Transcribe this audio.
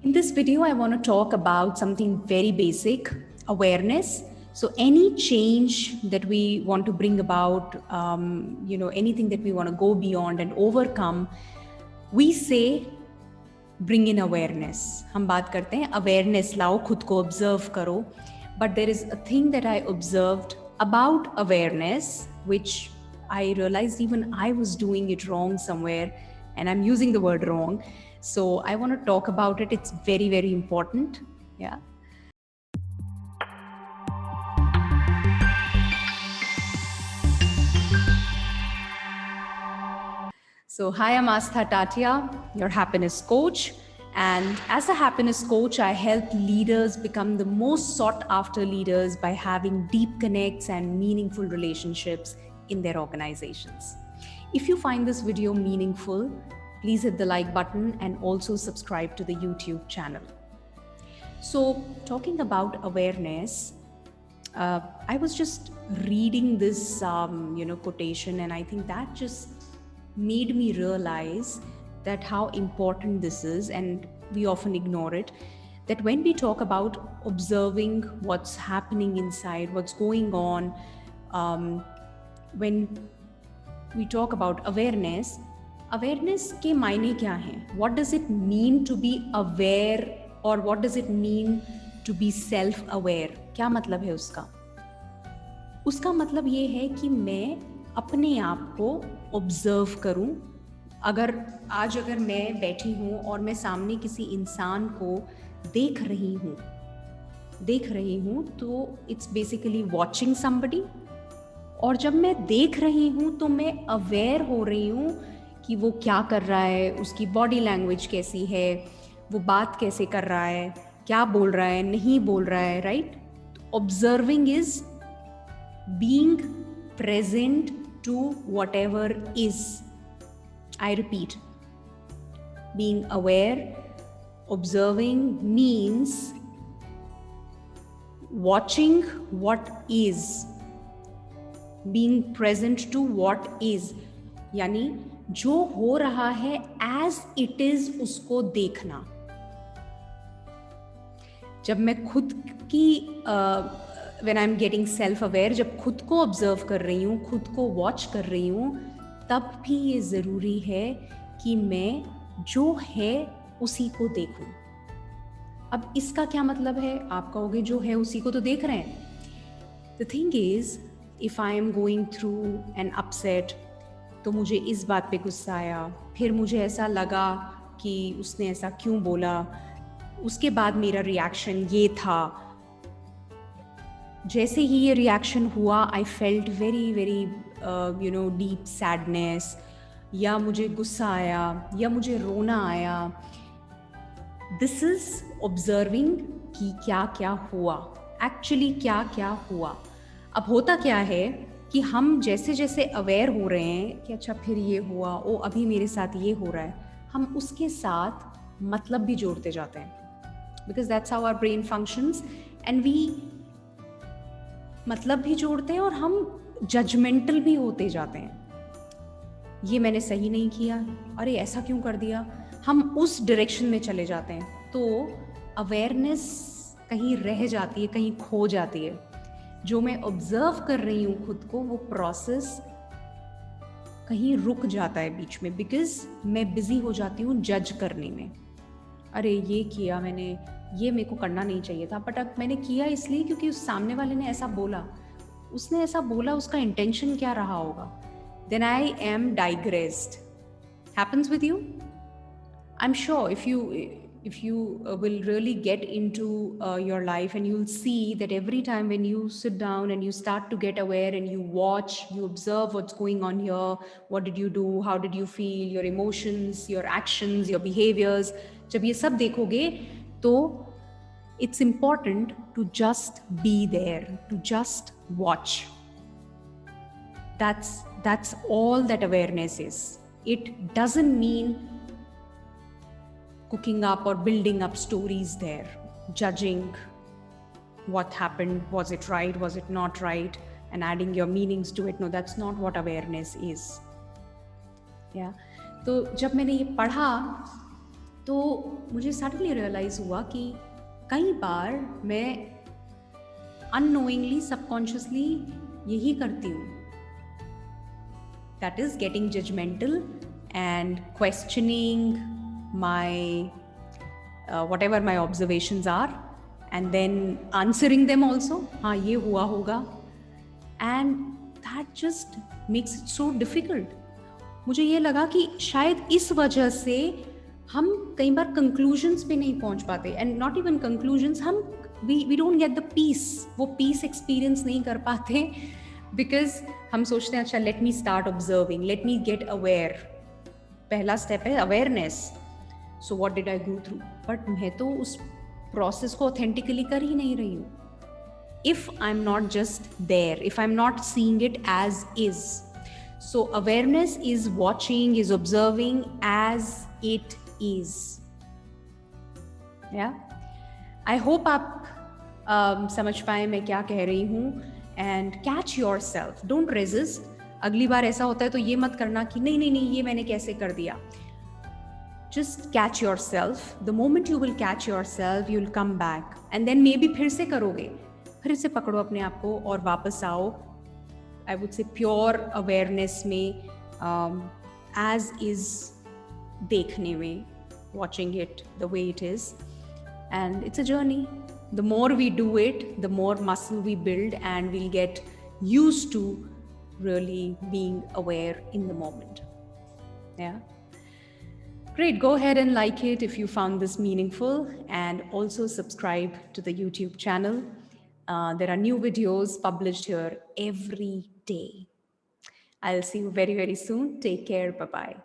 In this video, I want to talk about something very basic, awareness. So any change that we want to bring about, anything that we want to go beyond and overcome, we say bring in awareness. हम बात करते हैं awareness लाओ, खुद को observe करो. But there is a thing that I observed about awareness, which I realized even I was doing it wrong somewhere, and I'm using the word wrong. So I want to talk about it. It's very, very important. Yeah. So hi, I'm Astha Tatia, your happiness coach. And as a happiness coach, I help leaders become the most sought after leaders by having deep connects and meaningful relationships in their organizations. If you find this video meaningful, please hit the like button and also subscribe to the YouTube channel. So talking about awareness, I was just reading this quotation, and I think that just made me realize that how important this is, and we often ignore it, that when we talk about observing what's happening inside, what's going on, when we talk about awareness के मायने क्या हैं? What does it mean to be aware, or what does it mean to be self-aware? क्या मतलब है उसका? उसका मतलब ये है कि मैं अपने आप को ऑब्जर्व करूं. अगर मैं बैठी हूं और मैं सामने किसी इंसान को देख रही हूं तो इट्स बेसिकली वॉचिंग समबडी. और जब मैं देख रही हूं तो मैं अवेयर हो रही हूं कि वो क्या कर रहा है, उसकी बॉडी लैंग्वेज कैसी है, वो बात कैसे कर रहा है, क्या बोल रहा है, नहीं बोल रहा है, right? Observing is being present to whatever is. I repeat, being aware, observing means watching what is, being present to what is, यानी जो हो रहा है as it is उसको देखना. जब मैं खुद की when I'm getting self-aware, जब खुद को ऑब्जर्व कर रही हूँ, खुद को वॉच कर रही हूँ, तब भी ये ज़रूरी है कि मैं जो है उसी को देखूँ. अब इसका क्या मतलब है? आप कहोगे जो है उसी को तो देख रहे हैं. The thing is, if I am going through an upset, तो मुझे इस बात पे गुस्सा आया, फिर मुझे ऐसा लगा कि उसने ऐसा क्यों बोला, उसके बाद मेरा रिएक्शन ये था. जैसे ही ये रिएक्शन हुआ, I felt very very deep sadness, या मुझे गुस्सा आया, या मुझे रोना आया. दिस इज ऑब्जर्विंग कि क्या क्या हुआ, एक्चुअली क्या क्या हुआ. अब होता क्या है कि हम जैसे जैसे अवेयर हो रहे हैं कि अच्छा फिर ये हुआ, ओ अभी मेरे साथ ये हो रहा है, हम उसके साथ मतलब भी जोड़ते जाते हैं, because that's how our brain functions. And we मतलब भी जोड़ते हैं और हम जजमेंटल भी होते जाते हैं. ये मैंने सही नहीं किया, अरे ऐसा क्यों कर दिया, हम उस डायरेक्शन में चले जाते हैं. तो अवेयरनेस कहीं रह जाती है, कहीं खो जाती है. जो मैं ऑब्जर्व कर रही हूँ खुद को, वो प्रोसेस कहीं रुक जाता है बीच में, बिकॉज मैं बिजी हो जाती हूँ जज करने में. अरे ये किया मैंने, ये मेरे को करना नहीं चाहिए था, बट अब मैंने किया इसलिए क्योंकि उस सामने वाले ने ऐसा बोला, उसने ऐसा बोला, उसका इंटेंशन क्या रहा होगा. Then I am digressed. Happens with you. I am sure if you will really get into your life, and you'll see that every time when you sit down and you start to get aware and you watch, you observe what's going on here, what did you do, how did you feel, your emotions, your actions, your behaviors, जब ये सब देखोगे तो it's important to just be there, to just watch. That's all that awareness is. It doesn't mean cooking up or building up stories there, judging what happened, was it right, was it not right, and adding your meanings to it. No, that's not what awareness is. Yeah. तो जब मैंने ये पढ़ा तो मुझे suddenly realise हुआ कि कई बार मैं अननोइंगली, सबकॉन्शियसली यही करती हूँ. That is getting judgmental and questioning my whatever my observations are, and then answering them also. हाँ, ये हुआ होगा. And that just makes it so difficult. मुझे ये लगा कि शायद इस वजह से हम कई बार कंक्लूजन्स पे नहीं पहुंच पाते, एंड नॉट इवन कंक्लूजन्स, हम we don't get the peace, वो पीस एक्सपीरियंस नहीं कर पाते, बिकॉज हम सोचते हैं अच्छा let me start observing, let me get aware. पहला स्टेप है awareness. So what did I go through, but मैं तो उस प्रोसेस को ऑथेंटिकली कर ही नहीं रही हूँ. if I'm not just there, if I'm not seeing it as is. So awareness is watching, is observing as it is. Yeah, I hope आप समझ पाए मैं क्या कह रही हूँ. And catch yourself, don't resist. अगली बार ऐसा होता है तो ये मत करना कि नहीं नहीं नहीं ये मैंने कैसे कर दिया. Just catch yourself. The moment you will catch yourself, you'll come back. And then maybe फिर से करोगे, फिर से पकड़ो अपने आप को और वापस आओ. I would say pure awareness में, एज इज देखने में, watching it the way it is. And it's a journey. The more we do it, the more muscle we build, and we'll get used to really being aware in the moment. Yeah. Great. Go ahead and like it if you found this meaningful, and also subscribe to the YouTube channel. There are new videos published here every day. I'll see you very, very soon. Take care. Bye-bye.